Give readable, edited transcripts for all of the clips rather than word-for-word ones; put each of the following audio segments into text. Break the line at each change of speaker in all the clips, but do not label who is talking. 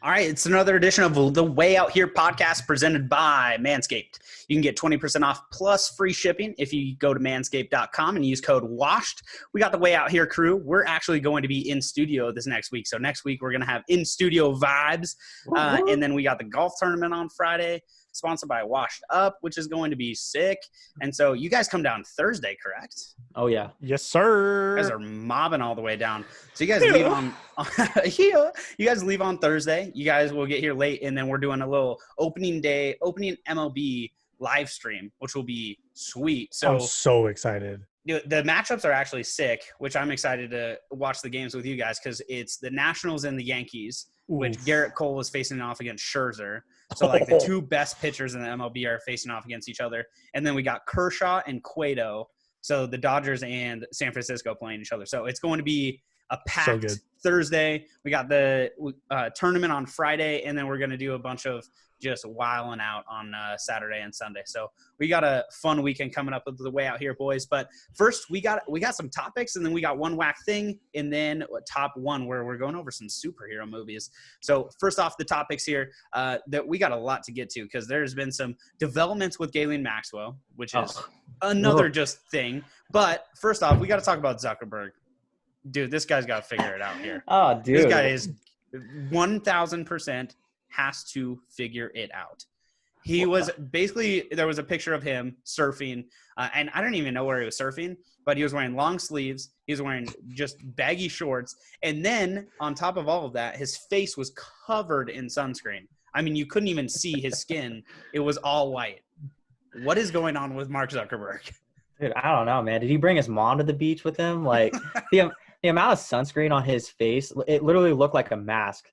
All right, it's another edition of the Way Out Here podcast presented by Manscaped. You can get 20% off plus free shipping if you go to manscaped.com and use code WASHED. We got the Way Out Here crew. We're actually going to be in studio this next week. So next week we're going to have in-studio vibes. And then we got the golf tournament on Friday, sponsored by Washed Up, which is going to be sick. And so you guys come down Thursday, correct?
Oh, yeah.
Yes, sir.
You guys are mobbing all the way down. So you guys leave on you guys leave on Thursday. You guys will get here late, and then we're doing a little opening MLB live stream, which will be sweet. So
I'm so excited.
The matchups are actually sick, which I'm excited to watch the games with you guys because it's the Nationals and the Yankees, which Garrett Cole is facing off against Scherzer. So, like, the two best pitchers in the MLB are facing off against each other. And then we got Kershaw and Cueto. So the Dodgers and San Francisco playing each other. So it's going to be a packed Thursday. We got the tournament on Friday, and then we're going to do a bunch of just wilding out on Saturday and Sunday. So we got a fun weekend coming up with the Way Out Here, boys. But first, we got some topics, and then we got one Wack Thing, and then top one where we're going over some superhero movies. So first off, the topics here that we got a lot to get to because there's been some developments with Ghislaine Maxwell, which is another just thing. But first off, we got to talk about Zuckerberg. Dude, this guy's got to figure it out here.
Oh, dude.
This guy is 1,000% has to figure it out. He was basically, there was a picture of him surfing, and I don't even know where he was surfing, but he was wearing long sleeves. He was wearing just baggy shorts. And then on top of all of that, his face was covered in sunscreen. I mean, you couldn't even see his skin. It was all white. What is going on with Mark Zuckerberg?
Dude, I don't know, man. Did he bring his mom to the beach with him? Like, the amount of sunscreen on his face, it literally looked like a mask.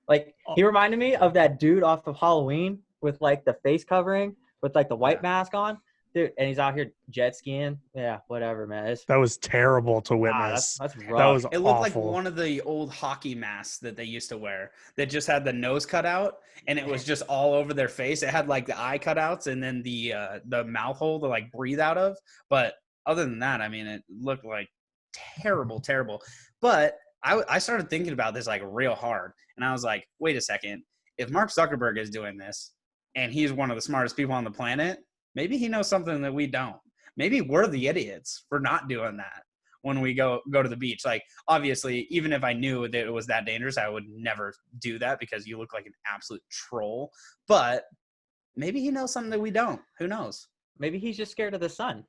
Like, he reminded me of that dude off of Halloween with, like, the face covering with, like, the white mask on. Dude, and he's out here jet skiing. Yeah, whatever, man.
That was terrible to witness.
That's rough.
That was
It looked
awful.
like one of the old hockey masks that they used to wear that just had the nose cut out, and it was just all over their face. It had, like, the eye cutouts and then the mouth hole to, like, breathe out of. But other than that, I mean, it looked like terrible. But I started thinking about this, like, real hard. And I was like, wait a second. If Mark Zuckerberg is doing this and he's one of the smartest people on the planet, maybe he knows something that we don't. Maybe we're the idiots for not doing that when we go to the beach. Like, obviously, even if I knew that it was that dangerous, I would never do that because you look like an absolute troll. But maybe he knows something that we don't. Who knows?
Maybe he's just scared of the sun.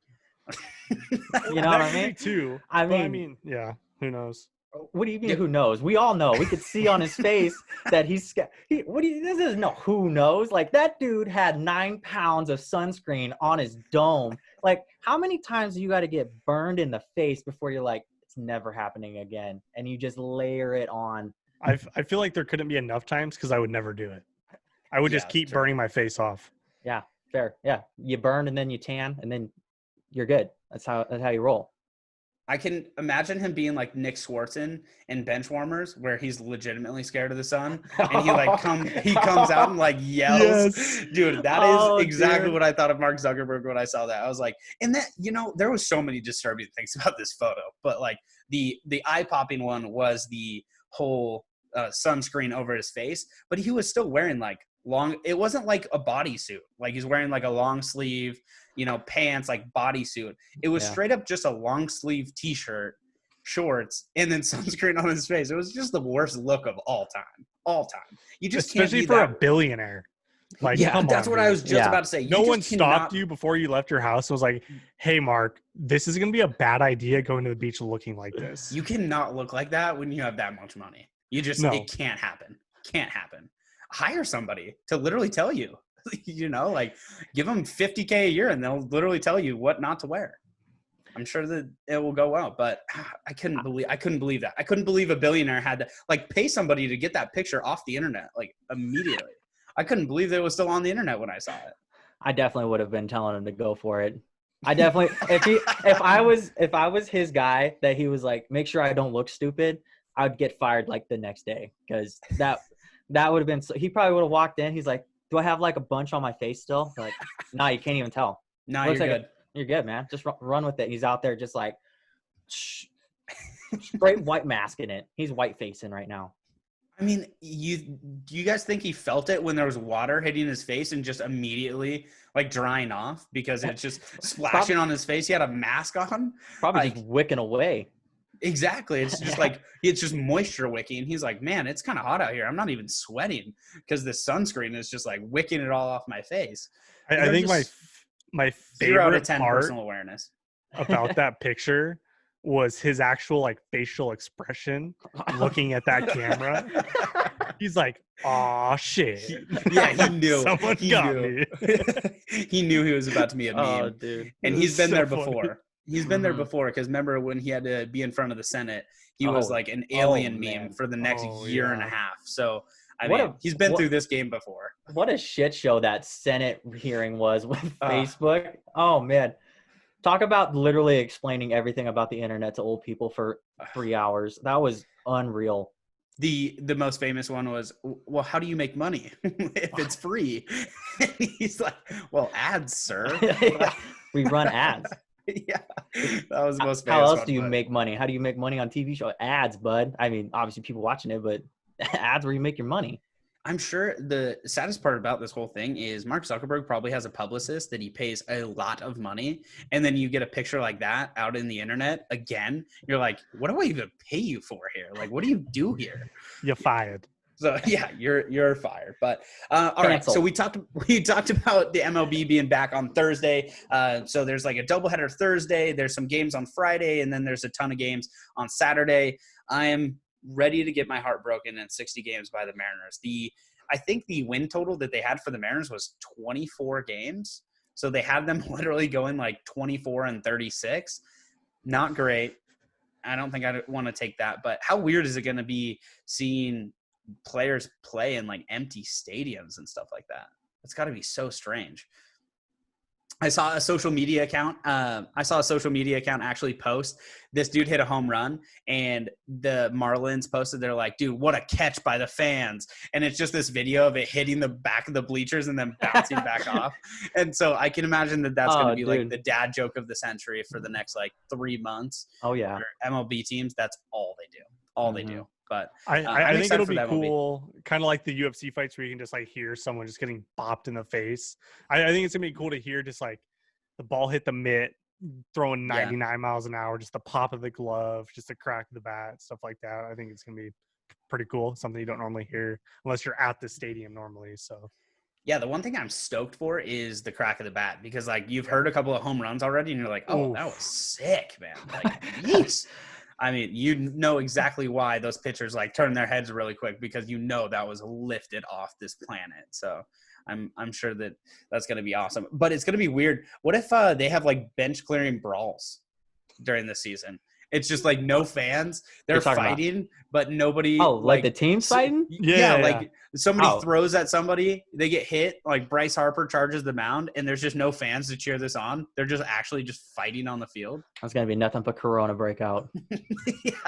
You know what I mean?
Too.
I
But,
mean,
yeah, who knows?
what do you mean, who knows? We all know. We could see on his face that he's scared. This is no who knows. Like, that dude had 9 pounds of sunscreen on his dome. Like, how many times do you got to get burned in the face before you're like, it's never happening again? And you just layer it on.
I feel like there couldn't be enough times because I would never do it. I would just keep burning my face off.
Yeah, fair. Yeah, you burn and then you tan and then you're good. That's how you roll.
I can imagine him being like Nick Swartzen in Benchwarmers, where he's legitimately scared of the sun, and he comes out and like yells.
Yes.
Dude, that is exactly what I thought of Mark Zuckerberg when I saw that. I was like, and that, you know, there was so many disturbing things about this photo, but like the eye-popping one was the whole sunscreen over his face, but he was still wearing like long. It wasn't like a bodysuit. Like, he's wearing like a long sleeve, you know, pants, like bodysuit. It was straight up just a long sleeve t-shirt, shorts, and then sunscreen on his face. It was just the worst look of all time. You just
especially for a billionaire. Like,
yeah,
come
that's
on,
what
dude.
I was just about to say.
No one stopped you before you left your house and was like, hey, Mark, this is going to be a bad idea going to the beach looking like this.
You cannot look like that when you have that much money. It can't happen. Hire somebody to literally tell you, you know, like, give them $50K a year and they'll literally tell you what not to wear. I'm sure that it will go well, but I couldn't believe that. I couldn't believe a billionaire had to like pay somebody to get that picture off the internet, like, immediately. I couldn't believe that it was still on the internet when I saw it.
I definitely would have been telling him to go for it. I definitely, if I was his guy that he was like, make sure I don't look stupid, I would get fired like the next day, because that would have been. He probably would have walked in. He's like, do I have like a bunch on my face still? Like, no, you can't even tell.
No, you're good.
You're good, man. Just run with it. He's out there just like straight white mask in it. He's white facing right now.
I mean, do you guys think he felt it when there was water hitting his face and just immediately like drying off because it's just splashing on his face? He had a mask on.
Probably
Like,
just wicking away.
exactly. It's just like it's just moisture wicking. He's like, man, it's kind of hot out here. I'm not even sweating because the sunscreen is just like wicking it all off my face.
I think my
0 out
favorite
of 10
part
personal awareness
about that picture was his actual like facial expression looking at that camera. He's like, "Aw, shit."
Yeah, he knew.
Someone got me.
He knew he was about to be a meme.
Oh, dude.
And
It
he's
was
been
so
there
funny.
before. He's been there
Mhm.
before because remember when he had to be in front of the Senate, he was
Oh.
like an alien
Oh,
meme
man.
for the next
Oh,
year and a
yeah.
half. So, I
What
mean,
a-
he's been
what-
through this game before.
What a shit show that Senate hearing was with
Ah.
Facebook. Oh man. Talk about literally explaining everything about the internet to old people for 3 hours. That was unreal.
The most famous one was, well, how do you make money if it's free? And he's like, well, ads, sir.
We run ads.
Yeah, that was the most famous
How else
one,
do you
but-
make money? How do you make money on TV show? Ads, bud. I mean, obviously people watching it, but ads where you make your money.
I'm sure the saddest part about this whole thing is Mark Zuckerberg probably has a publicist that he pays a lot of money. And then you get a picture like that out in the internet again. You're like, what do I even pay you for here? Like, what do you do here?
You're fired.
So yeah, you're fired. But all right. So
Canceled.
we talked about the MLB being back on Thursday. So there's like a doubleheader Thursday. There's some games on Friday, and then there's a ton of games on Saturday. I am ready to get my heart broken in 60 games by the Mariners. I think the win total that they had for the Mariners was 24 games. So they had them literally going like 24-36. Not great. I don't think I want to take that. But how weird is it going to be seeing players play in like empty stadiums and stuff like that? It's got to be so strange. I saw a social media account actually post this dude hit a home run, and the Marlins posted, they're like, dude, what a catch by the fans. And it's just this video of it hitting the back of the bleachers and then bouncing back off. And so I can imagine that that's going to be like the dad joke of the century for the next like 3 months.
Oh yeah.
For MLB teams, that's all they do. All they do. But
I think
excited
it'll
for
be
the MLB.
cool, kind of like the UFC fights where you can just like hear someone just getting bopped in the face. I think it's gonna be cool to hear just like the ball hit the mitt, throwing 99 miles an hour, just the pop of the glove, just the crack of the bat, stuff like that. I think it's gonna be pretty cool. Something you don't normally hear unless you're at the stadium normally. So
yeah, the one thing I'm stoked for is the crack of the bat, because like you've heard a couple of home runs already and you're like, oh, that was sick, man. Like, yeesh. I mean, you know exactly why those pitchers like turn their heads really quick, because you know that was lifted off this planet. So I'm sure that that's going to be awesome. But it's going to be weird. What if they have like bench clearing brawls during the season? It's just like no fans. They're fighting, but nobody.
Oh, like the team's fighting?
Yeah, like somebody throws at somebody, they get hit. Like Bryce Harper charges the mound, and there's just no fans to cheer this on. They're just actually just fighting on the field.
That's gonna be nothing but Corona breakout.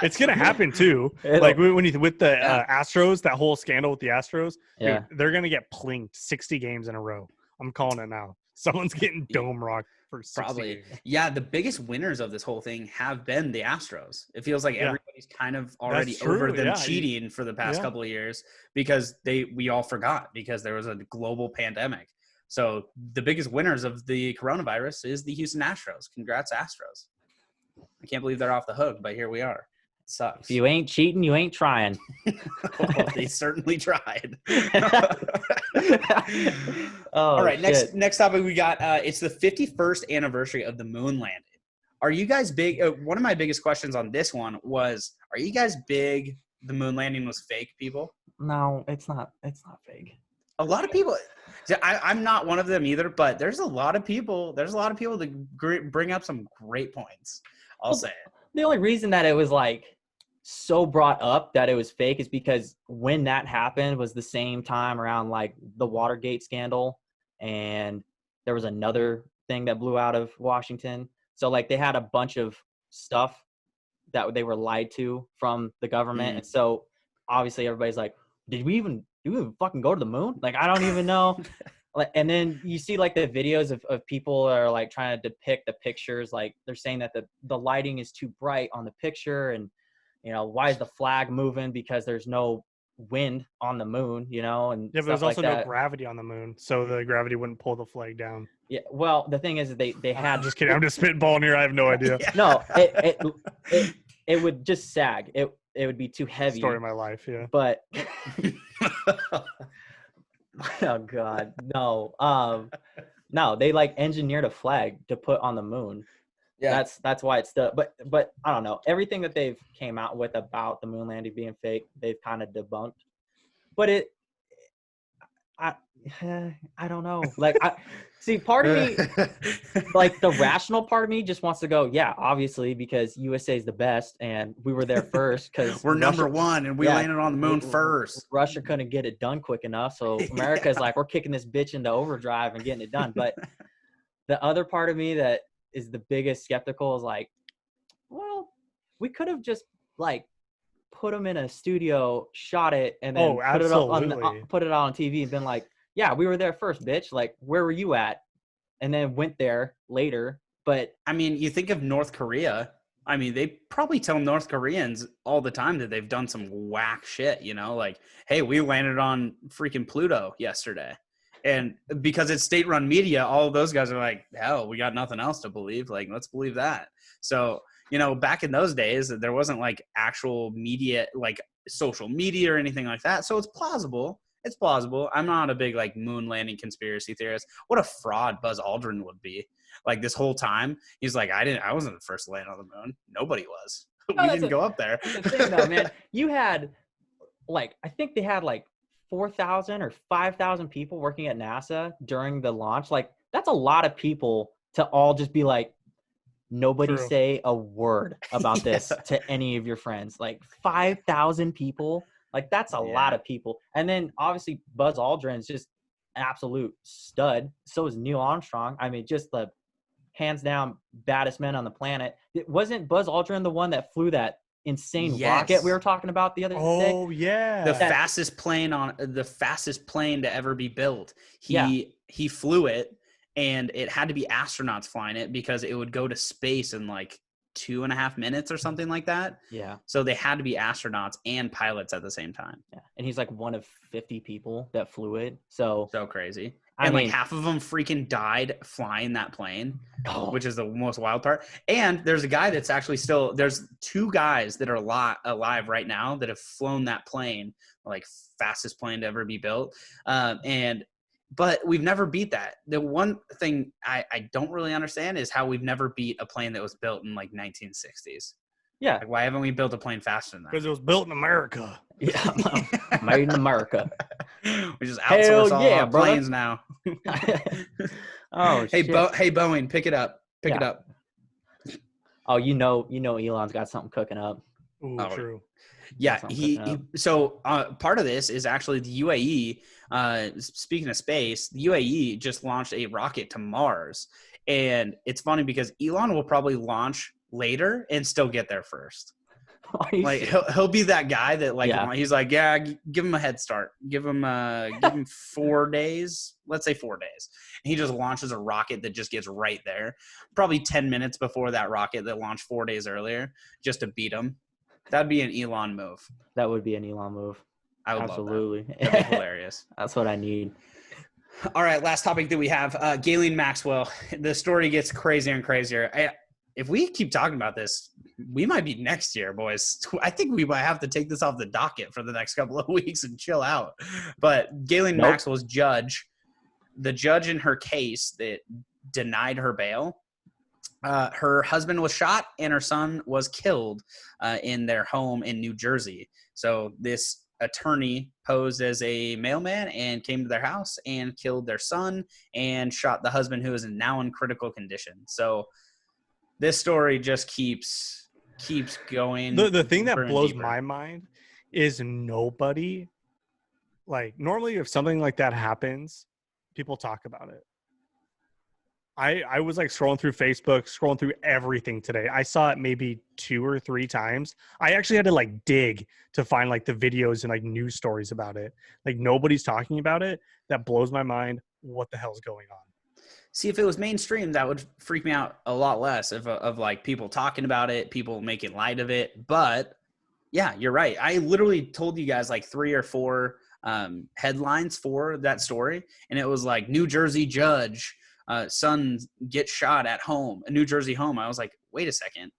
It's gonna happen too. Like when you with the Astros, that whole scandal with the Astros, dude, they're gonna get plinked 60 games in a row. I'm calling it now. Someone's getting dome rocked for 60 games.
Yeah, the biggest winners of this whole thing have been the Astros. It feels like everybody's kind of already over them cheating for the past couple of years, because we all forgot because there was a global pandemic. So the biggest winners of the coronavirus is the Houston Astros. Congrats, Astros. I can't believe they're off the hook, but here we are. It sucks.
If you ain't cheating, you ain't trying.
Well, they certainly tried.
All
right, next topic we got. It's the 51st anniversary of the moon landing. Are you guys big? One of my biggest questions on this one was, are you guys big? The moon landing was fake, people?
No, it's not. It's not fake.
A lot of people. I'm not one of them either, but there's a lot of people. There's a lot of people that bring up some great points. I'll say it.
The only reason that it was like so brought up that it was fake is because when that happened was the same time around like the Watergate scandal, and there was another thing that blew out of Washington. So like they had a bunch of stuff that they were lied to from the government. And so obviously everybody's like, did we even fucking go to the moon? Like, I don't even know. And then you see like the videos of people that are like trying to depict the pictures. Like they're saying that the lighting is too bright on the picture. And, you know, why is the flag moving? Because there's no wind on the moon, you know, and
Yeah, but there's
stuff like
also no
that.
gravity on the moon, so the gravity wouldn't pull the flag down.
Yeah. Well, the thing is, they
I'm
had
just kidding. I'm just spitballing here. I have no idea.
Yeah.
no. It would just sag. It would be too heavy.
Story of my life. Yeah.
But oh god, no. No, they like engineered a flag to put on the moon.
Yeah.
That's why it's but I don't know. Everything that they've came out with about the moon landing being fake, they've kind of debunked. But I don't know. Like see, part of me, like the rational part of me just wants to go, yeah, obviously, because USA is the best and we were there first because
we're number one and we landed on the moon first.
Russia couldn't get it done quick enough. So America is like, we're kicking this bitch into overdrive and getting it done. But the other part of me that is the biggest skeptical is like, well, we could have just like put them in a studio, shot it, and then put it on TV and been like, yeah, we were there first, bitch. Like, where were you at? And then went there later. But
I mean, you think of North Korea. I mean, they probably tell North Koreans all the time that they've done some whack shit, you know, like, hey, we landed on freaking Pluto yesterday. And because it's state-run media, all of those guys are like, hell, we got nothing else to believe. Like, let's believe that. So, you know, back in those days, there wasn't like actual media, like social media or anything like that. So it's plausible. It's plausible. I'm not a big like moon landing conspiracy theorist. What a fraud Buzz Aldrin would be. Like this whole time, he's like, I wasn't the first to land on the moon. Nobody was. We didn't go up there.
The thing though, man, you had like, I think they had like 4,000 or 5,000 people working at NASA during the launch. Like that's a lot of people to all just be like, nobody
True.
say a word about this to any of your friends. Like 5,000 people. Like that's a lot of people. And then obviously Buzz Aldrin's just an absolute stud. So is Neil Armstrong. I mean, just the hands down baddest men on the planet. Wasn't Buzz Aldrin the one that flew that insane rocket we were talking about the other day?
Oh yeah.
The fastest plane to ever be built. He flew it and it had to be astronauts flying it because it would go to space in like 2.5 minutes or something like that.
Yeah.
So they had to be astronauts and pilots at the same time.
Yeah. And he's like one of 50 people that flew it. So
crazy. And like half of them freaking died flying that plane, which is the most wild part. And there's a guy that's actually there's 2 guys that are alive right now that have flown that plane, like fastest plane to ever be built. But we've never beat that. The one thing I don't really understand is how we've never beat a plane that was built in like 1960s.
Yeah.
Like, why haven't we built a plane faster than that?
Because it was built in America.
Yeah. Made in America.
We just outsource all our planes now.
Oh,
hey,
shit.
hey, Boeing, pick it up. Pick it up.
Oh, you know, Elon's got something cooking up.
Ooh, true.
Yeah, so part of this is actually the UAE. Speaking of space, the UAE just launched a rocket to Mars, and it's funny because Elon will probably launch later and still get there first. Like he'll be that guy that like he's like, yeah, give him a head start, give him 4 days, let's say 4 days, and he just launches a rocket that just gets right there, probably 10 minutes before that rocket that launched 4 days earlier, just to beat him. That'd be an Elon move.
That would be an Elon move.
I would
absolutely
love that. That'd be hilarious.
That's what I need.
All right, last topic that we have, Ghislaine Maxwell. The story gets crazier and crazier. If we keep talking about this, we might be next year, boys. I think we might have to take this off the docket for the next couple of weeks and chill out. But Ghislaine Maxwell's the judge in her case that denied her bail, her husband was shot and her son was killed in their home in New Jersey. So this attorney posed as a mailman and came to their house and killed their son and shot the husband, who is now in critical condition. So this story just keeps going.
The thing that blows my mind is nobody, like, normally if something like that happens, people talk about it. I was like scrolling through Facebook, scrolling through everything today. I saw it maybe 2 or 3 times. I actually had to like dig to find like the videos and like news stories about it. Like nobody's talking about it. That blows my mind. What the hell's going on?
See, if it was mainstream, that would freak me out a lot less of like people talking about it, people making light of it. But Yeah, you're right. I literally told you guys like 3 or 4 headlines for that story, and it was like New Jersey judge, son gets shot at home, a New Jersey home. I was like, wait a second.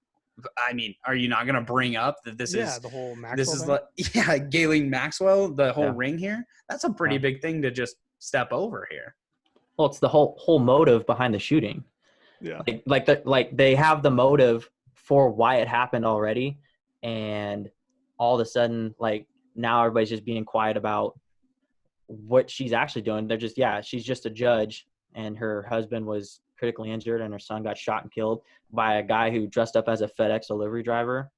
I mean, are you not going to bring up that this is
the whole Maxwell
this is
thing?
like Ghislaine Maxwell, the whole
Yeah.
ring here? That's a pretty
Yeah.
big thing to just step over here.
Well, it's the whole motive behind the shooting.
Yeah.
Like they have the motive for why it happened already, and all of a sudden, like now everybody's just being quiet about what she's actually doing. They're just, she's just a judge, and her husband was critically injured, and her son got shot and killed by a guy who dressed up as a FedEx delivery driver,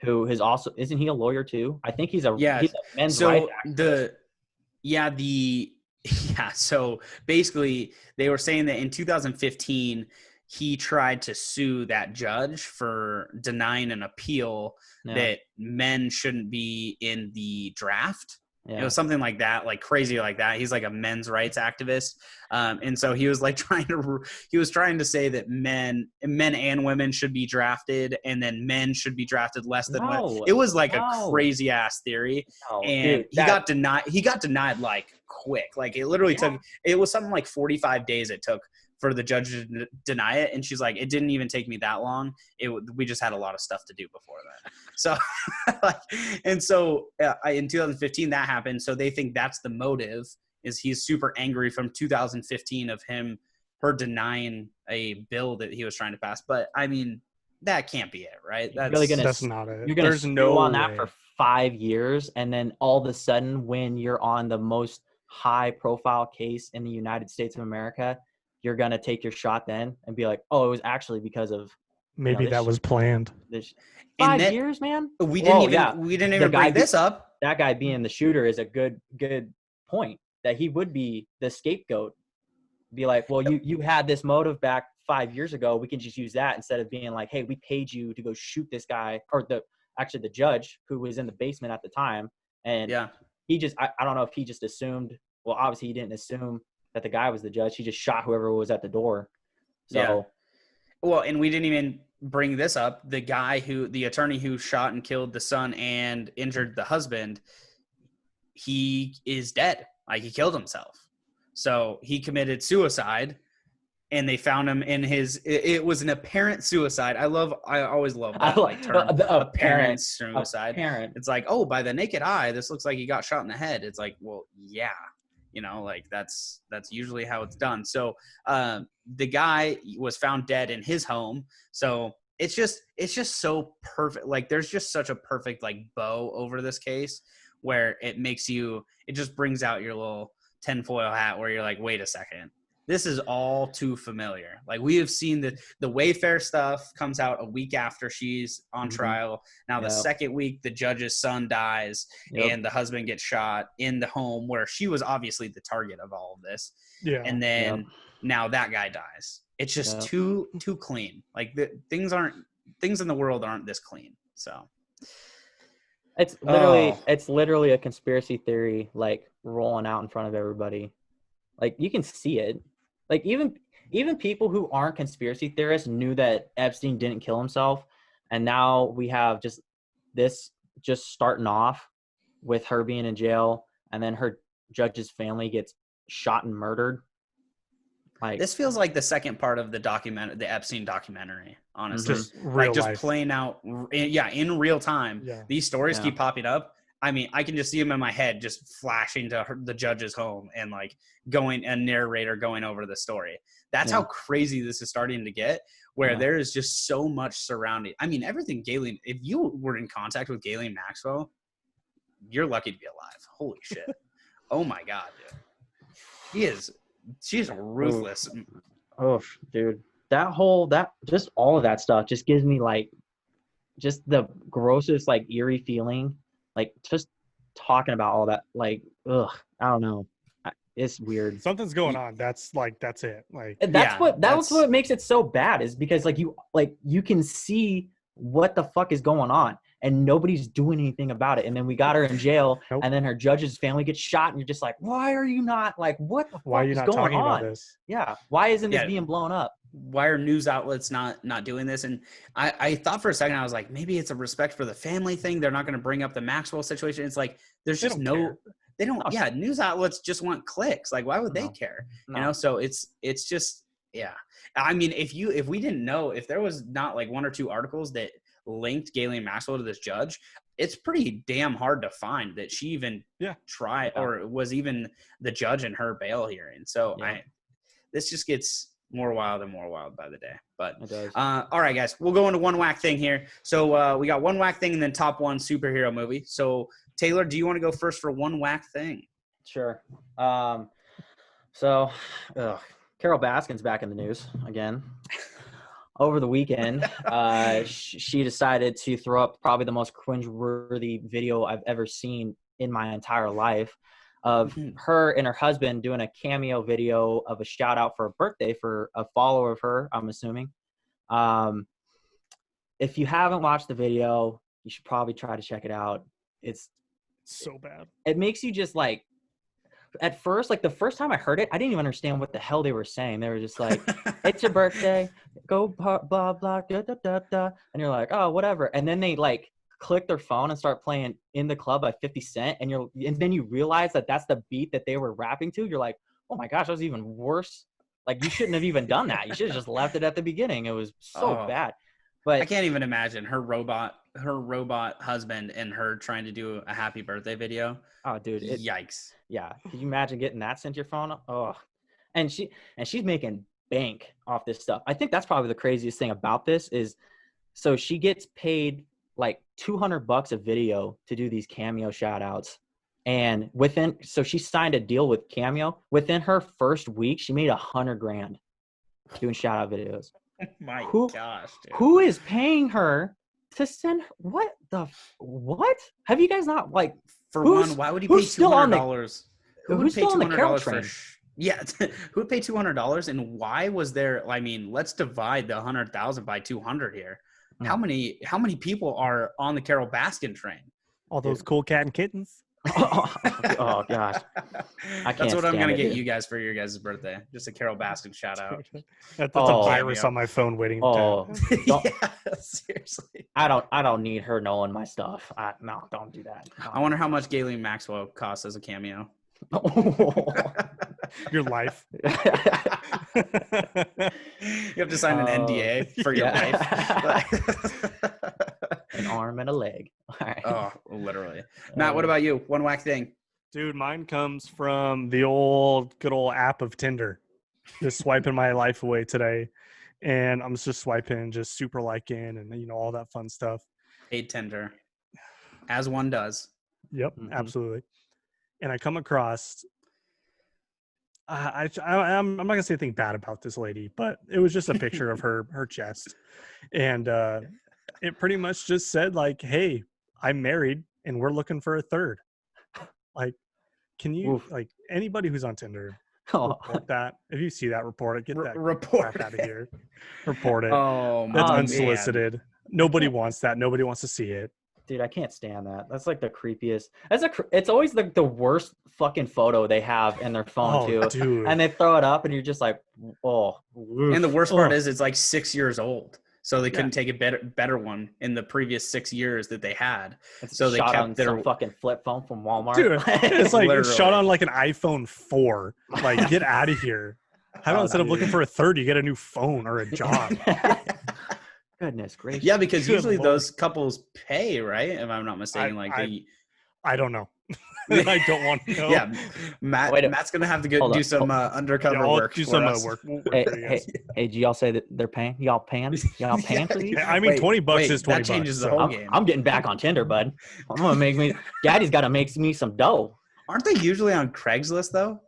who is also, isn't he a lawyer too? I think he's a men's rights activist.
So basically they were saying that in 2015 he tried to sue that judge for denying an appeal that men shouldn't be in the draft. It was something like that, like crazy like that. He's like a men's rights activist. And so he was like trying to say that men and women should be drafted, and then men should be drafted less than women. It was like a crazy ass theory. And he got denied like quick. Like it literally took, it was something like 45 days it took for the judge to deny it. And she's like, it didn't even take me that long. We just had a lot of stuff to do before that. So, in 2015 that happened. So they think that's the motive, is he's super angry from 2015 of her denying a bill that he was trying to pass. But I mean, that can't be it, right?
That's not it.
You're going to sue on that for 5 years. And then all of a sudden, when you're on the most high profile case in the United States of America, you're going to take your shot then and be like, oh, it was actually because of
maybe that was planned.
5 years, man.
We didn't even bring this up.
That guy being the shooter is a good point, that he would be the scapegoat. Be like, well, you had this motive back 5 years ago. We can just use that instead of being like, hey, we paid you to go shoot this guy, or the judge who was in the basement at the time. And he just, I don't know if he just assumed, well, obviously he didn't assume that the guy was the judge. He just shot whoever was at the door. So,
well, and we didn't even bring this up. The attorney who shot and killed the son and injured the husband, he is dead. Like, he killed himself. So he committed suicide, and they found him in it was an apparent suicide. I always love that term. Apparent suicide. It's like, oh, by the naked eye, this looks like he got shot in the head. It's like, well, yeah. Like that's usually how it's done. So the guy was found dead in his home. So it's just so perfect. Like, there's just such a perfect like bow over this case, where it just brings out your little tinfoil hat, where you're like, wait a second, this is all too familiar. Like, we have seen the Wayfair stuff comes out a week after she's on trial. Now the second week, the judge's son dies and the husband gets shot in the home where she was obviously the target of all of this. Yeah. And then now that guy dies. It's just too clean. Like, things in the world aren't this clean. So
it's literally a conspiracy theory, like, rolling out in front of everybody. Like, you can see it. Like, even people who aren't conspiracy theorists knew that Epstein didn't kill himself. And now we have just starting off with her being in jail, and then her judge's family gets shot and murdered. Like,
this feels like the second part of the Epstein documentary, honestly.
Just
playing out in real time. Yeah. These stories keep popping up. I mean, I can just see them in my head, just flashing to the judge's home and like a narrator going over the story. That's how crazy this is starting to get, where there is just so much surrounding. I mean, everything Ghislaine, if you were in contact with Ghislaine Maxwell, you're lucky to be alive. Holy shit. Oh my God, dude. She's ruthless.
Oh, dude. Just all of that stuff just gives me like just the grossest, like, eerie feeling. Like, just talking about all that, like, I don't know. It's weird.
Something's going on. That's it. Like,
that's what makes it so bad, is because you can see what the fuck is going on. and nobody's doing anything about it. And then we got her in jail,
Nope.
and then her judge's family gets shot, and you're just like, why are you not like, what the
Why are
fuck
you
is
not
going
talking
on?
about this?
Yeah, why isn't this
Yeah.
being blown up?
Why are news outlets not doing this? And I thought for a second, I was like, maybe it's a respect for the family thing. They're not going to bring up the Maxwell situation. It's like, there's
They
just
don't care.
they don't, yeah, news outlets just want clicks. Like, why would they care?
No.
You know? So it's just, yeah. I mean, if we didn't know, if there was not like one or two articles that linked Ghislaine Maxwell to this judge, it's pretty damn hard to find that she even tried or was even the judge in her bail hearing. So this just gets more wild and more wild by the day. But
It does.
all right, guys, we'll go into one whack thing here. So we got one whack thing and then top one superhero movie. So Taylor, do you want to go first for one whack thing?
Sure. So Carol Baskin's back in the news again. Over the weekend, she decided to throw up probably the most cringeworthy video I've ever seen in my entire life of her and her husband doing a cameo video of a shout out for a birthday for a follower of her, I'm assuming. If you haven't watched the video, you should probably try to check it out. It's
so bad.
It makes you just like, at first, like the first time I heard it, I didn't even understand what the hell they were saying. They were just like, it's your birthday, go blah, blah, da, da, da, da. And you're like, oh, whatever. And then they like click their phone and start playing In the Club by 50 Cent. And then you realize that that's the beat that they were rapping to. You're like, oh my gosh, that was even worse. Like, you shouldn't have even done that. You should have just left it at the beginning. It was so bad. But
I can't even imagine her robot husband and her trying to do a happy birthday video.
Oh, dude.
Yikes.
Yeah. Can you imagine getting that sent to your phone? Oh, and she's making bank off this stuff. I think that's probably the craziest thing about this is, so she gets paid like $200 a video to do these cameo shout outs. And so she signed a deal with Cameo. Within her first week, she made $100,000 doing shout out videos.
My gosh, dude.
Who is paying her to send what? Have you guys not like,
for one, why would he pay $200? Who would pay $200 for who would pay $200? And why was there, I mean, let's divide the 100,000 by 200 here. How many people are on the Carol Baskin train?
All those cool cat and kittens.
Oh gosh,
that's what I'm gonna get you guys for your guys' birthday. Just a Carol Baskin shout out.
That's a virus on my phone waiting.
Yeah, seriously.
I don't need her knowing my stuff. No, don't do that. No.
I wonder how much Ghislaine Maxwell costs as a cameo.
Your life.
You have to sign an NDA for your life.
An arm and a leg. All right.
Oh, literally. Matt, what about you? One whack thing.
Dude, mine comes from the good old app of Tinder. Just swiping my life away today. And I'm just swiping, just super liking and, all that fun stuff.
Hate Tinder. As one does.
Yep, absolutely. And I come across, I'm not gonna say anything bad about this lady, but it was just a picture of her chest, and it pretty much just said like, "Hey, I'm married, and we're looking for a third." Like, can you like anybody who's on Tinder report that? If you see that, report it. Get that crap out of here. Report it.
Oh,
that's unsolicited. Man. Nobody wants that. Nobody wants to see it.
Dude, I can't stand that. That's like the creepiest. It's always like the worst fucking photo they have in their phone too.
Dude.
And they throw it up and you're just like, oh.
And the worst part is it's like 6 years old. So they couldn't take a better one in the previous 6 years that they had. So they kept their
fucking flip phone from Walmart.
Dude, it's like it's shot on like an iPhone 4. Like, get out of here. How about instead of looking for a third, you get a new phone or a job?
Goodness gracious.
Yeah, because usually those couples pay, right? If I'm not mistaken.
I don't know. I don't want to know.
Yeah, Matt's gonna have to do some undercover work.
Do some work.
Hey, do y'all say that they're paying? Y'all paying? Y'all paying for these?
I mean, $20 is $20.
That changes the whole game.
I'm getting back on Tinder, bud. I'm gonna Daddy's got to make me some dough.
Aren't they usually on Craigslist though?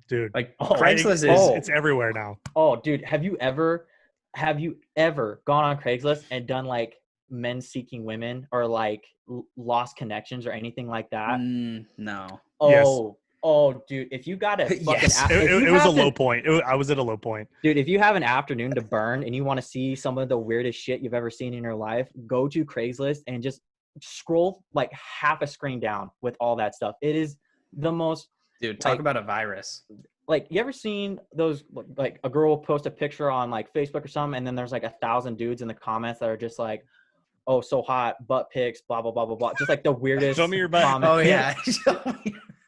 Dude,
like Craigslist
it's everywhere now.
Oh, dude, have you ever gone on Craigslist and done like men seeking women or like lost connections or anything like that?
No.
Oh, dude, if you got a fucking
it was a low point. I was at a low point.
Dude, if you have an afternoon to burn and you want to see some of the weirdest shit you've ever seen in your life, go to Craigslist and just scroll like half a screen down with all that stuff. It is the most.
Dude, talk about a virus.
Like, you ever seen those, like, a girl will post a picture on, like, Facebook or something, and then there's, like, 1,000 dudes in the comments that are just like, oh, so hot, butt pics, blah, blah, blah, blah, blah. Just, like, the weirdest
Show me your butt.
comments.
Oh, yeah.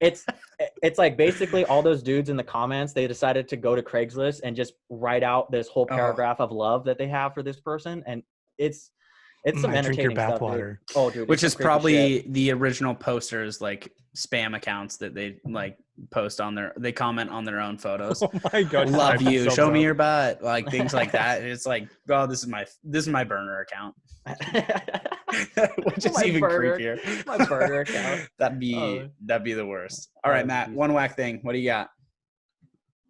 It's, like, basically all those dudes in the comments, they decided to go to Craigslist and just write out this whole paragraph of love that they have for this person, and it's some entertaining stuff, dude. Oh, dude.
Which is probably the original posters, like spam accounts that they like post on they comment on their own photos.
Oh my God.
Love you. Show me your butt. Like things like that. And it's like, oh, this is my burner account. Which is even creepier.
My burner account.
That'd be the worst. All right, Matt, one whack thing. What do you got?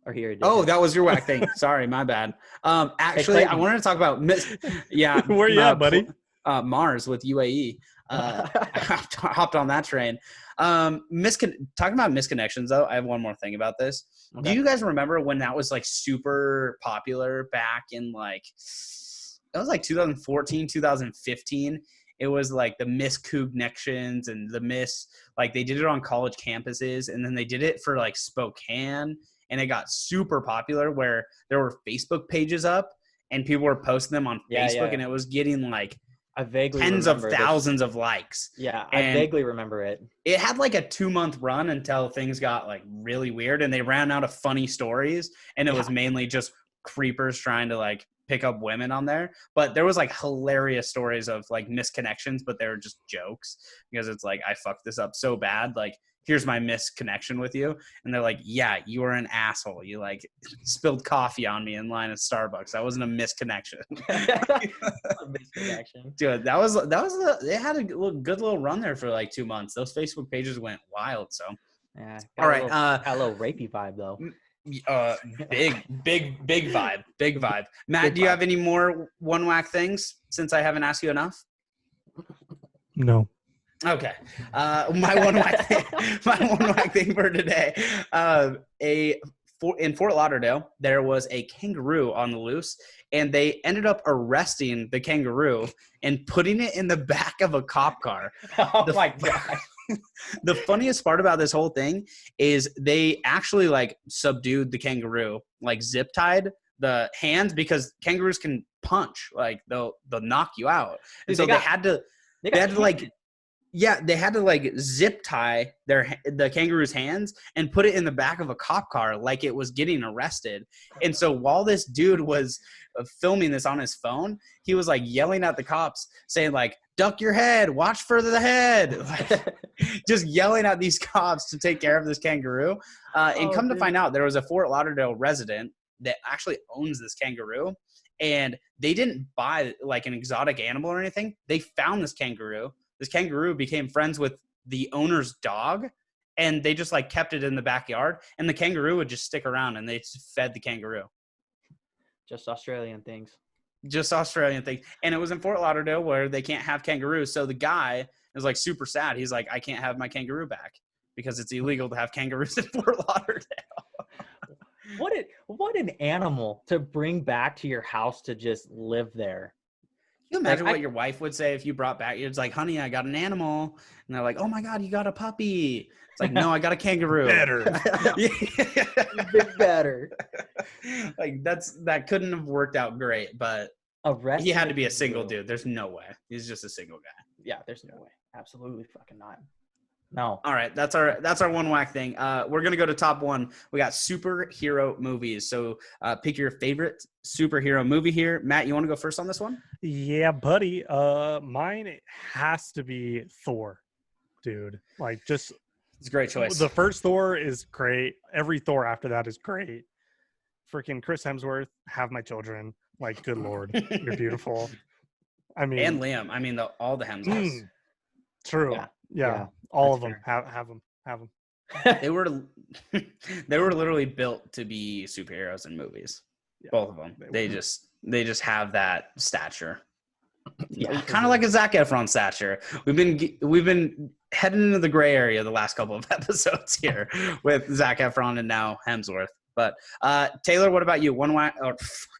Or here.
Oh, that was your whack thing. Sorry, my bad. Actually, I wanted to talk about
where you at, buddy?
Mars with UAE. Hopped on that train. Talking about misconnections, though, I have one more thing about this. Okay. Do you guys remember when that was like super popular back in like, it was like 2014, 2015? It was like the misconnections and like they did it on college campuses, and then they did it for like Spokane, and it got super popular where there were Facebook pages up and people were posting them on Facebook, and it was getting like tens of thousands of likes.
Yeah, I vaguely remember it.
It had like a 2-month run until things got like really weird, and they ran out of funny stories, and it was mainly just creepers trying to like pick up women on there. But there was like hilarious stories of like misconnections, but they were just jokes, because it's like, I fucked this up so bad, like, here's my misconnection with you. And they're like, yeah, you were an asshole. You like spilled coffee on me in line at Starbucks. That wasn't a misconnection.
Misconnection.
Dude, they had a good little run there for like 2 months. Those Facebook pages went wild. So,
yeah.
All right.
Got a little rapey vibe though.
Big vibe. Matt, do you have any more one whack things since I haven't asked you enough?
No.
Okay. My one whack thing for today. In Fort Lauderdale, there was a kangaroo on the loose, and they ended up arresting the kangaroo and putting it in the back of a cop car.
Oh my God.
The funniest part about this whole thing is they actually like subdued the kangaroo, like zip tied the hands, because kangaroos can punch, like they'll knock you out. And so they had to zip tie the kangaroo's hands and put it in the back of a cop car like it was getting arrested. And so while this dude was filming this on his phone, he was like yelling at the cops saying like, duck your head, watch for the head. Like, just yelling at these cops to take care of this kangaroo. To find out, there was a Fort Lauderdale resident that actually owns this kangaroo. And they didn't buy like an exotic animal or anything. They found this kangaroo. This kangaroo became friends with the owner's dog, and they just like kept it in the backyard, and the kangaroo would just stick around, and they just fed the kangaroo.
Just Australian things. And it was in Fort Lauderdale where they can't have kangaroos. So the guy is like super sad. He's like, I can't have my kangaroo back because it's illegal to have kangaroos in Fort Lauderdale. What an animal to bring back to your house to just live there.
Can you imagine what your wife would say if you brought back, it's like, honey, I got an animal. And they're like, oh my God, you got a puppy. It's like, no, I got a kangaroo.
Better.
Better.
Like that couldn't have worked out great, but he had to be a single dude. There's no way. He's just a single guy.
Yeah, there's no way. Absolutely fucking not. No.
All right, that's our one whack thing. We're gonna go to top one. We got superhero movies. So pick your favorite superhero movie here. Matt, you want to go first on this one?
Yeah, buddy. Mine has to be Thor, dude. Like, just
it's a great choice.
The first Thor is great. Every Thor after that is great. Freaking Chris Hemsworth, have my children. Like, good Lord, you're beautiful. I mean,
and Liam. I mean, all the Hemsworths.
True. Yeah. All of them have them.
They were literally built to be superheroes in movies. Yeah, both of them. They just have that stature. Yeah, kind of like a Zac Efron stature. We've been heading into the gray area the last couple of episodes here with Zac Efron and now Hemsworth. But Taylor, what about you? One whack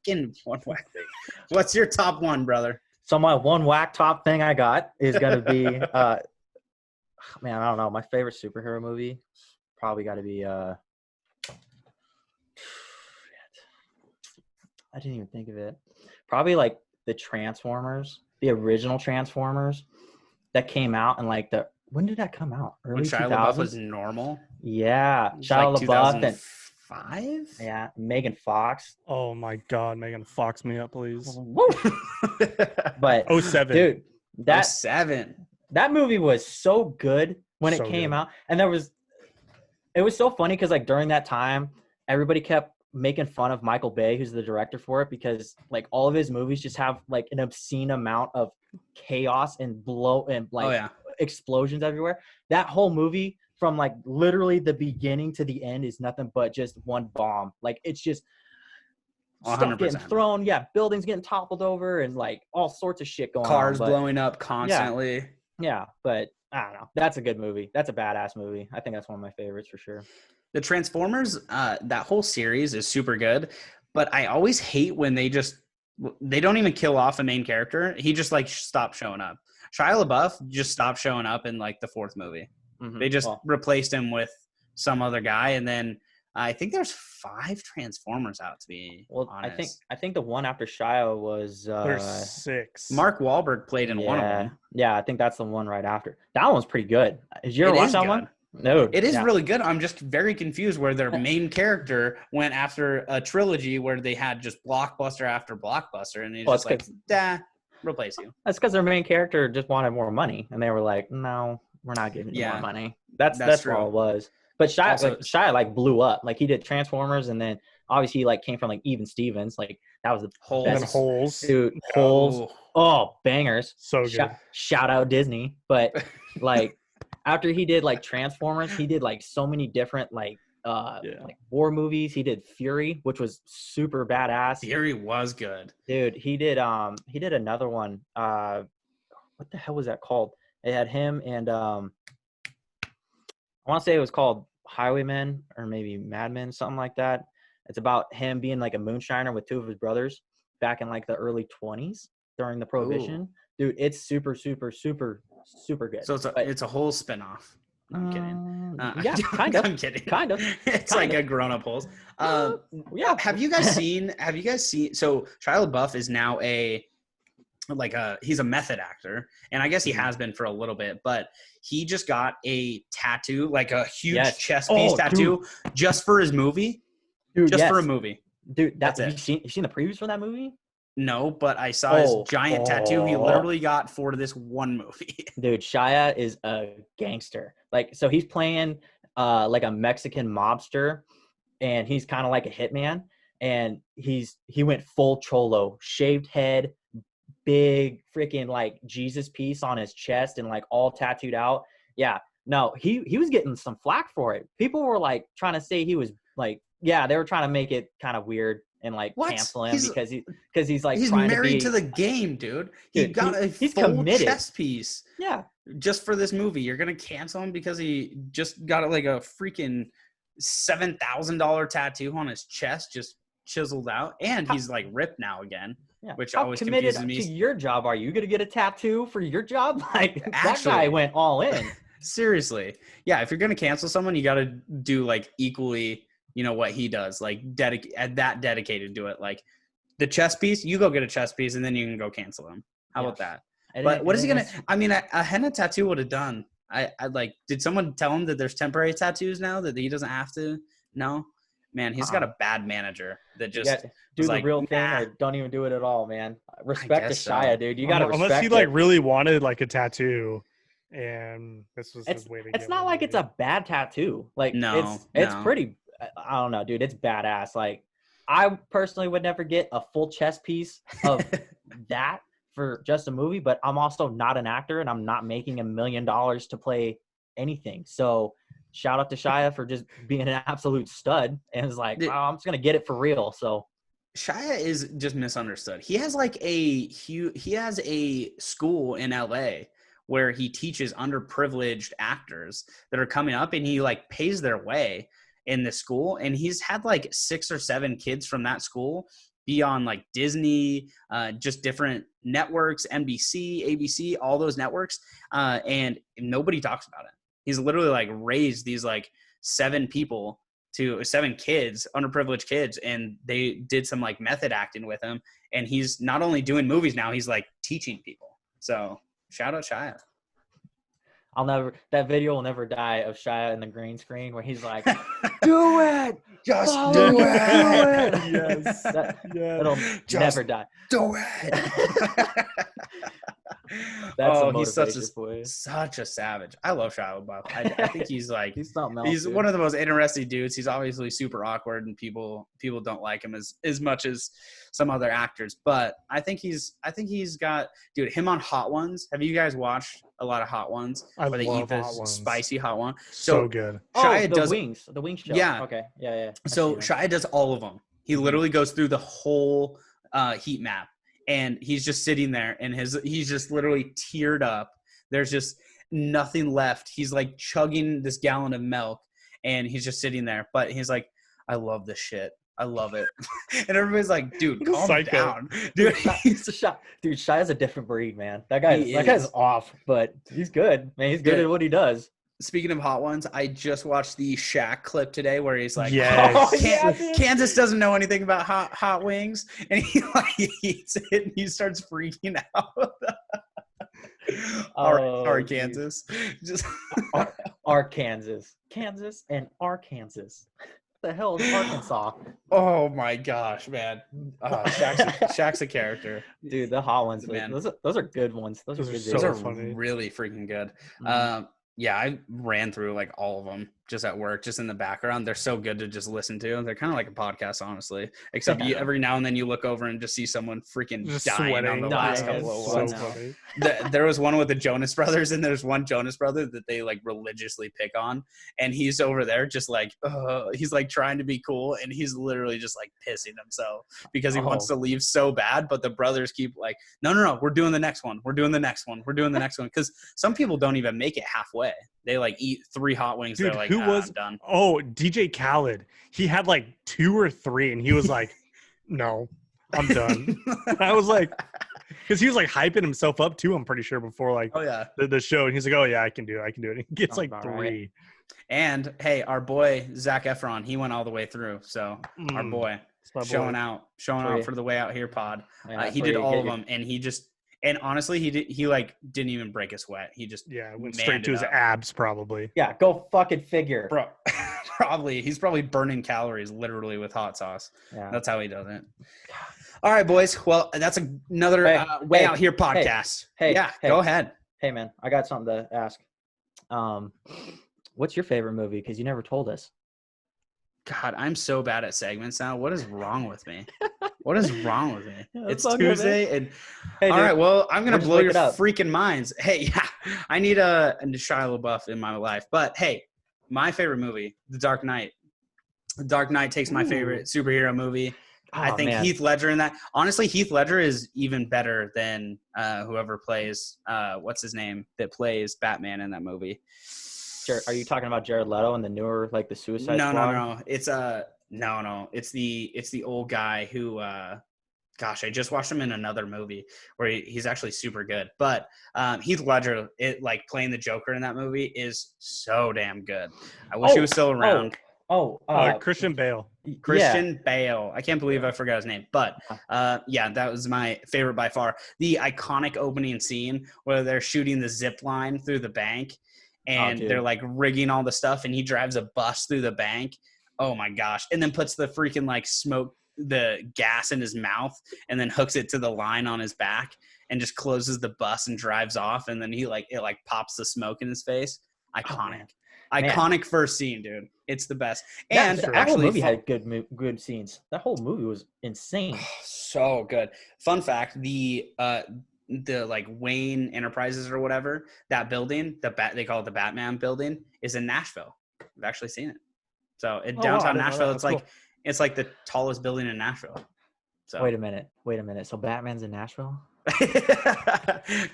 thing. What's your top one, brother?
So my one whack top thing I got is gonna be man, I don't know. My favorite superhero movie probably got to be I didn't even think of it. Probably like the Transformers, the original Transformers that came out in like when did that come out?
When
Early
Shia
2000s?
LaBeouf was normal.
Yeah,
It was
Shia
like
LaBeouf and
2005.
yeah, Megan Fox.
Oh my God, Megan, fox me up, please.
Woo! But
07.
dude, that
07.
that movie was so good when it
So
came
good.
out, and it was so funny because like during that time, everybody kept making fun of Michael Bay, who's the director for it, because like all of his movies just have like an obscene amount of chaos and
Oh yeah.
explosions everywhere. That whole movie from like literally the beginning to the end is nothing but just one bomb. Like it's just stuff getting
100%.
thrown, buildings getting toppled over and like all sorts of shit going
Cars
on.
blowing up constantly.
Yeah, but I don't know. That's a good movie. That's a badass movie. I think that's one of my favorites for sure.
The Transformers, that whole series is super good, but I always hate when they don't even kill off a main character. He just like stopped showing up. Shia LaBeouf just stopped showing up in like the fourth movie.
Mm-hmm.
They just replaced him with some other guy, and then I think there's 5 Transformers out, to be honest.
I think the one after Shia was
There's 6.
Mark Wahlberg played in one of them.
Yeah, I think that's the one right after. That one's pretty good. Did you ever watch that one? No.
It is really good. I'm just very confused where their main character went after a trilogy where they had just blockbuster after blockbuster, and he's just like, replace you.
That's because their main character just wanted more money, and they were like, no, we're not giving you more money. That's
true.
all it was. But Shia like blew up. Like he did Transformers, and then obviously he like came from like Even Stevens. Like that was the best.
Holes.
Dude, Holes. Oh, bangers.
So good.
Shout out Disney. But like after he did like Transformers, he did like so many different like war movies. He did Fury, which was super badass.
Fury was good.
Dude, he did another one. What the hell was that called? It had him and I want to say it was called Highwaymen or maybe Madmen, something like that. It's about him being like a moonshiner with 2 of his brothers back in like the early 20s during the Prohibition. Ooh. Dude, it's super, super, super, super good.
So it's a whole spinoff. No, I'm kidding.
Yeah, kind of.
I'm kidding.
Kind of.
It's kind like of. A grown-up Holes. Yeah. Have you guys seen? So Shia LaBeouf is now he's a method actor, and I guess he has been for a little bit, but he just got a tattoo, like a huge chest piece tattoo, just for his movie.
Dude,
just for a movie.
Dude, that's it. You seen the previews for that movie?
No, but I saw his giant tattoo he literally got for this one movie.
Dude, Shia is a gangster. Like, so he's playing like a Mexican mobster, and he's kind of like a hitman, and he went full cholo, shaved head, big freaking like Jesus piece on his chest and like all tattooed out. Yeah, no, he was getting some flack for it. People were like trying to say he was like, they were trying to make it kind of weird and like cancel him because he's like trying
married to the game, dude. He got a full
committed.
chest piece. Yeah, just for this movie. You're gonna cancel him because he just got like a freaking $7,000 tattoo on his chest, just chiseled out, and he's like ripped now again. Yeah. Which always confuses me.
How committed to your job are you? Gonna get a tattoo for your job? Like that guy went all in.
Seriously, yeah. If you're gonna cancel someone, you got to do like equally. You know what he does, like dedicated to it. Like the chess piece, you go get a chess piece, and then you can go cancel him. How about that? But what is he gonna? I mean, a henna tattoo would have done. I like. Did someone tell him that there's temporary tattoos now that he doesn't have to? No, man, he's got a bad manager that just
do the real thing or don't even do it at all, man. Respect to Shia, dude. You gotta respect.
Unless he like really wanted like a tattoo. And this was his way to get
it's not like it's a bad tattoo. Like it's pretty. I don't know, dude. It's badass. Like, I personally would never get a full chest piece of that for just a movie, but I'm also not an actor, and I'm not making $1 million to play anything. So, shout out to Shia for just being an absolute stud, and it's like, I'm just gonna get it for real. So,
Shia is just misunderstood. He has like he has a school in LA where he teaches underprivileged actors that are coming up, and he like pays their way in the school, and he's had like 6 or 7 kids from that school be on like Disney, just different networks, NBC, ABC, all those networks, and nobody talks about it. He's literally like raised these like 7 kids, underprivileged kids, and they did some like method acting with him. And he's not only doing movies now, he's like teaching people. So shout out Shia.
That video will never die of Shia in the green screen where he's like, do it!
Just
do it!
Yes.
It'll never die.
Do it.
That's
he's such a savage. I love Shia LaBeouf. I think he's like
he's
one of the most interesting dudes. He's obviously super awkward, and people don't like him as much as some other actors. But I think he's got, dude, him on Hot Ones. Have you guys watched a lot of Hot Ones?
I
where they
love
eat the
Hot Ones.
spicy hot one.
So good.
Shia
the
does
wings show.
Yeah.
Okay. Yeah.
So Shia does all of them. He literally goes through the whole heat map. And he's just sitting there, and he's just literally teared up. There's just nothing left. He's like chugging this gallon of milk, and he's just sitting there. But he's like, I love this shit. I love it. And everybody's like, dude, calm down. Dude,
Shia's a different breed, man. That guy's off, but he's good. Man, he's good at what he does.
Speaking of Hot Ones, I just watched the Shaq clip today where he's like, Kansas doesn't know anything about hot wings, and he like eats it and he starts freaking out. Sorry, Kansas. Just
Arkansas. Kansas and Arkansas. What the hell is Arkansas?
Oh my gosh, man. Shaq's a character.
Dude, the Hot Ones,
man.
Those are good ones. Those
are
funny.
Really freaking good.
Mm-hmm.
Yeah, I ran through like all of them just at work, just in the background. They're so good to just listen to. They're kind of like a podcast, honestly. Except every now and then you look over and just see someone freaking
just
dying
sweating.
on the last couple of ones.
Funny.
There was one with the Jonas Brothers, and there's one Jonas brother that they like religiously pick on, and he's over there just like he's like trying to be cool, and he's literally just like pissing himself because he wants to leave so bad, but the brothers keep like, no, we're doing the next one, because some people don't even make it halfway. They like eat 3 hot wings.
Dude,
they're like,
I'm done. Oh, DJ Khaled. He had like 2 or 3, and he was like, no, I'm done. I was like, because he was like hyping himself up too, I'm pretty sure, before like the show. And he's like, oh yeah, I can do it. And he gets like 3. Right.
And hey, our boy Zac Efron, he went all the way through. So our boy showing out for the Way Out Here pod. He did all of them, and and honestly, he like didn't even break a sweat. He just
went straight to his abs, probably.
Yeah, go fucking figure,
bro. He's probably burning calories literally with hot sauce. Yeah, that's how he does it. All right, boys. Well, that's another Way Out Here podcast.
Hey,
go ahead.
Hey, man, I got something to ask. What's your favorite movie? Because you never told us.
God, I'm so bad at segments now. What is wrong with me? It's
Tuesday,
Tuesday, and all right. Well, I'm gonna blow your freaking minds. Hey, I need a Shia LaBeouf in my life, but hey, my favorite movie, The Dark Knight. The Dark Knight takes my favorite superhero movie. I think Heath Ledger in that. Honestly, Heath Ledger is even better than whoever plays what's his name that plays Batman in that movie.
Are you talking about Jared Leto and the newer, like the Suicide Squad?
No. It's It's the old guy who, I just watched him in another movie where he's actually super good. But Heath Ledger, playing the Joker in that movie is so damn good. I wish he was still around.
Christian Bale.
Bale. I can't believe I forgot his name. But that was my favorite by far. The iconic opening scene where they're shooting the zip line through the bank. And they're like rigging all the stuff, and he drives a bus through the bank. Oh my gosh. And then puts the freaking the gas in his mouth, and then hooks it to the line on his back and just closes the bus and drives off. And then it pops the smoke in his face. Iconic. Iconic first scene, dude. It's the best. And
that whole movie had good scenes. That whole movie was insane.
So good. Fun fact, the Wayne Enterprises or whatever, that building, they call it the Batman building, is in Nashville. I've actually seen it. So in downtown Nashville, it's like the tallest building in Nashville. So
wait a minute. So Batman's in Nashville?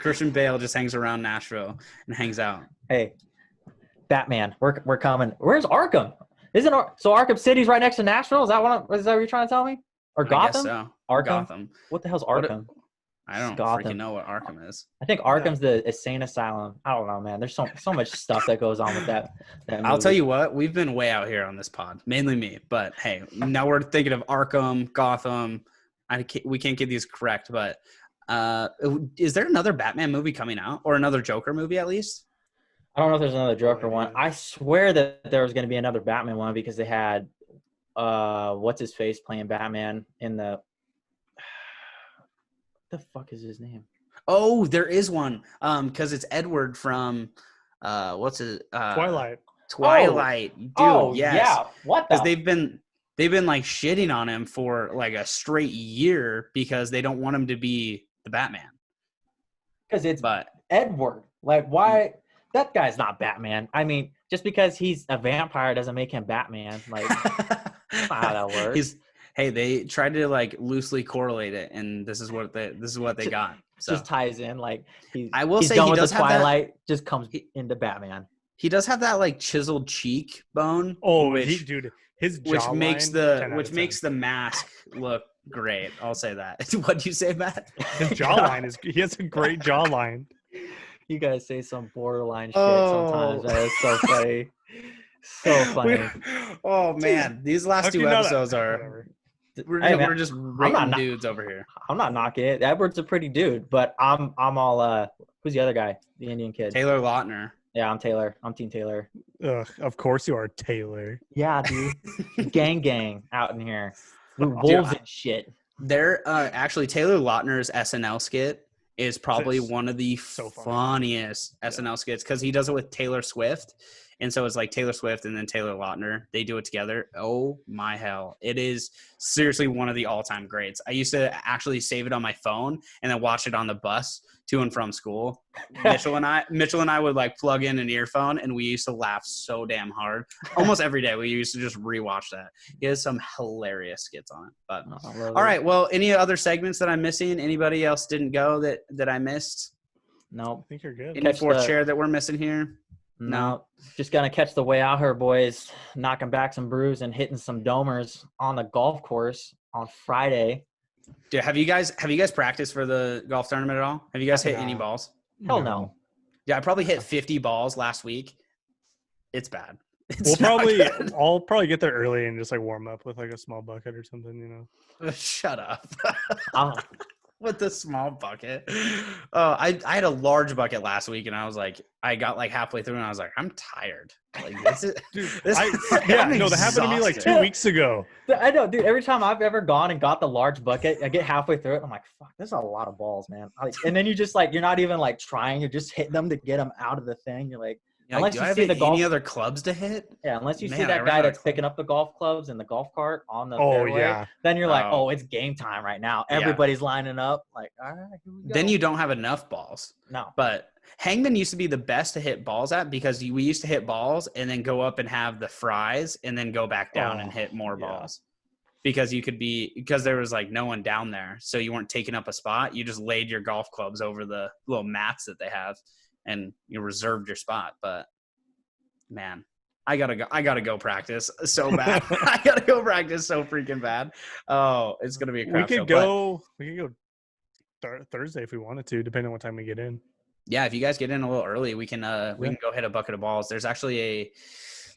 Christian Bale just hangs around Nashville and hangs out.
Hey, Batman, we're coming. Where's Arkham? So Arkham City's right next to Nashville? Is that what you're trying to tell me? Or
I guess
Gotham?
so.
Arkham?
Gotham.
What the hell's
What
Arkham?
I don't
Gotham.
freaking know what Arkham is.
I think Arkham's the insane asylum. I don't know, man. There's so much stuff that goes on with that movie.
I'll tell you what, we've been way out here on this pod, mainly me. But hey, now we're thinking of Arkham, Gotham. We can't get these correct, but is there another Batman movie coming out, or another Joker movie at least?
I don't know if there's another Joker one. I swear that there was going to be another Batman one because they had what's his face playing Batman in the. What the fuck is his name?
Oh, there is one. Because it's Edward from what's it?
Twilight.
Twilight. Dude, yes.
Yeah. What?
Because they've been like shitting on him for like a straight year because they don't want him to be the Batman.
Because it's Edward. Like, why? That guy's not Batman. I mean, just because he's a vampire doesn't make him Batman. Like, that's not how that works.
They tried to like loosely correlate it, and this is what they got. So.
Just ties in like he's
done
with
does
the Twilight. Just comes into Batman.
He does have that like chiseled cheekbone.
Oh, his jawline,
which makes the mask look great. I'll say that. What do you say, Matt?
His jawline he has a great jawline.
You guys say some borderline shit sometimes. Man. It's so funny. So funny.
Oh man, these last two episodes are. We're just rating dudes over here.
I'm not knocking it. Edward's a pretty dude, but I'm all who's the other guy? The Indian kid.
Taylor Lautner.
Yeah, I'm Taylor. I'm Team Taylor.
Ugh, of course you are Taylor.
Yeah, dude. gang out in here. Wolves and shit.
They're actually Taylor Lautner's SNL skit is probably one of the funniest SNL skits because he does it with Taylor Swift. And so it's like Taylor Swift and then Taylor Lautner. They do it together. Oh, my hell. It is seriously one of the all-time greats. I used to actually save it on my phone and then watch it on the bus to and from school. Mitchell and I would like plug in an earphone, and we used to laugh so damn hard. Almost every day we used to just rewatch that. He has some hilarious skits on it. But all right, well, any other segments that I'm missing? Anybody else didn't go that I missed?
No.
I think you're good.
Any fourth chair that we're missing here?
No, just gonna catch the way out here, boys. Knocking back some brews and hitting some domers on the golf course on Friday.
Dude, have you guys practiced for the golf tournament at all? Have you guys hit any balls?
Hell no.
Yeah, I probably hit 50 balls last week. It's bad.
I'll probably get there early and just like warm up with like a small bucket or something, you know.
Shut up. With the small bucket. I had a large bucket last week, and I was like, I got like halfway through, and I was like, I'm tired. Like this is,
that happened to me like 2 weeks ago.
I know, dude. Every time I've ever gone and got the large bucket, I get halfway through it, I'm like, fuck, there's a lot of balls, man. And then you just like, you're not even like trying, you're just hitting them to get them out of the thing. You're like,
unless you see any other clubs to hit.
Yeah, unless you see that guy that's picking up the golf clubs in the golf cart on the fairway, then you're like, it's game time right now. Everybody's lining up. Like, all right, here we go.
Then you don't have enough balls.
No.
But Hangman used to be the best to hit balls at because we used to hit balls and then go up and have the fries and then go back down and hit more balls. Because because there was like no one down there. So you weren't taking up a spot. You just laid your golf clubs over the little mats that they have. And you reserved your spot, but man, I gotta go practice so bad. I gotta go practice so freaking bad. Oh, it's gonna be a crap show.
We could go Thursday if we wanted to, depending on what time we get in.
Yeah, if you guys get in a little early, we can go hit a bucket of balls. There's actually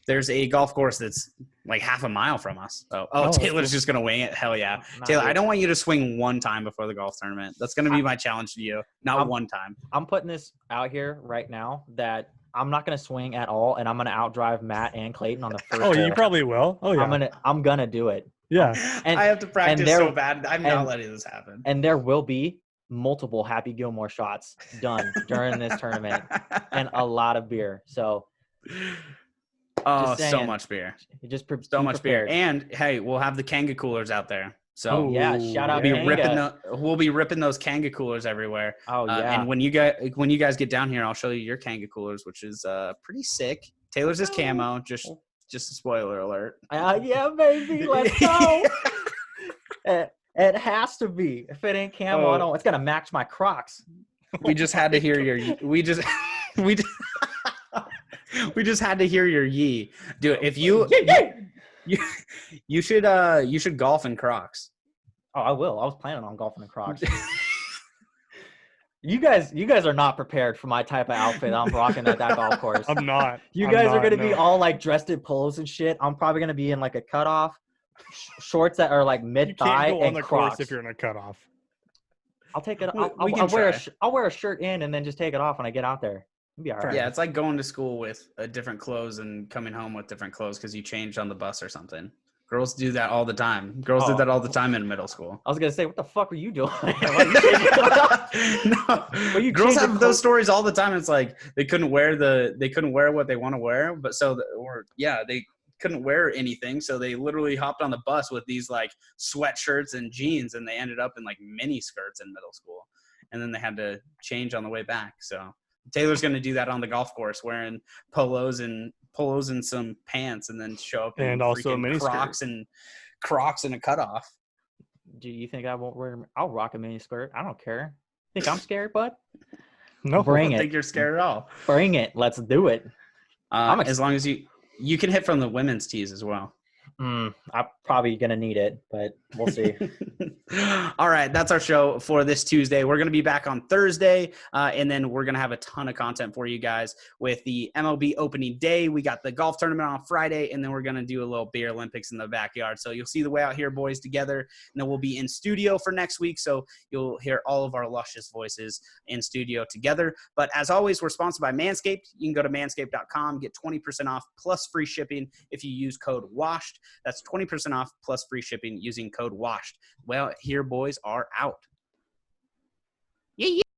a golf course that's like half a mile from us. So, Taylor's just going to wing it. Hell yeah. Taylor, I don't want you to swing one time before the golf tournament. That's going to be my challenge to you. Not one time.
I'm putting this out here right now that I'm not going to swing at all, and I'm going to outdrive Matt and Clayton on the first hole.
You probably will. Oh, yeah.
I'm going to do it.
Yeah.
And I have to practice so bad. I'm not letting this happen.
And there will be multiple Happy Gilmore shots done during this tournament and a lot of beer. So –
so much beer.
So
much beer. And hey, we'll have the Kanga coolers out there. So
shout out.
We'll be ripping those Kanga coolers everywhere.
Oh yeah.
And when you guys get down here, I'll show you your Kanga coolers, which is pretty sick. Taylor's is camo. Just a spoiler alert.
Yeah, baby. Let's go. It has to be. If it ain't camo, it's gonna match my Crocs.
We just had to hear your. We just had to hear your yee. Dude, if you should golf in Crocs.
Oh, I will. I was planning on golfing in Crocs. You guys are not prepared for my type of outfit I'm rocking at that golf course.
I'm not.
You
I'm
guys are
not,
gonna
no.
be all like dressed in polos and shit. I'm probably gonna be in like a cutoff, shorts that are like
You
mid
can't
thigh
go on
and
the
Crocs.
course if you're in a cutoff.
I'll take it.
We can
I'll wear a shirt in and then just take it off when I get out there. It'll be all right.
Yeah, it's like going to school with different clothes and coming home with different clothes because you changed on the bus or something. Girls do that all the time. Girls did that all the time in middle school.
I was gonna say, what the fuck were you doing?
No, girls have those stories all the time. It's like they couldn't wear what they want to wear, but they couldn't wear anything, so they literally hopped on the bus with these like sweatshirts and jeans, and they ended up in like mini skirts in middle school, and then they had to change on the way back. So Taylor's gonna do that on the golf course, wearing polos and some pants, and then show up
and
in
also a mini
Crocs
skirt.
and Crocs and a cutoff.
Do you think I won't wear? I'll rock a mini skirt. I don't care. Think I'm scared, bud?
No,
I don't think you're scared at all.
Bring it. Let's do it.
As long as you can hit from the women's tees as well.
I'm probably gonna need it, but we'll see.
All right, that's our show for this Tuesday. We're going to be back on Thursday, and then we're going to have a ton of content for you guys with the MLB opening day. We got the golf tournament on Friday, and then we're going to do a little beer Olympics in the backyard. So you'll see the Way Out Here boys together, and then we'll be in studio for next week, so you'll hear all of our luscious voices in studio together. But as always, we're sponsored by Manscaped. You can go to manscaped.com, get 20% off plus free shipping if you use code WASHED. That's 20% off plus free shipping using code WASHED. Well, here boys are out.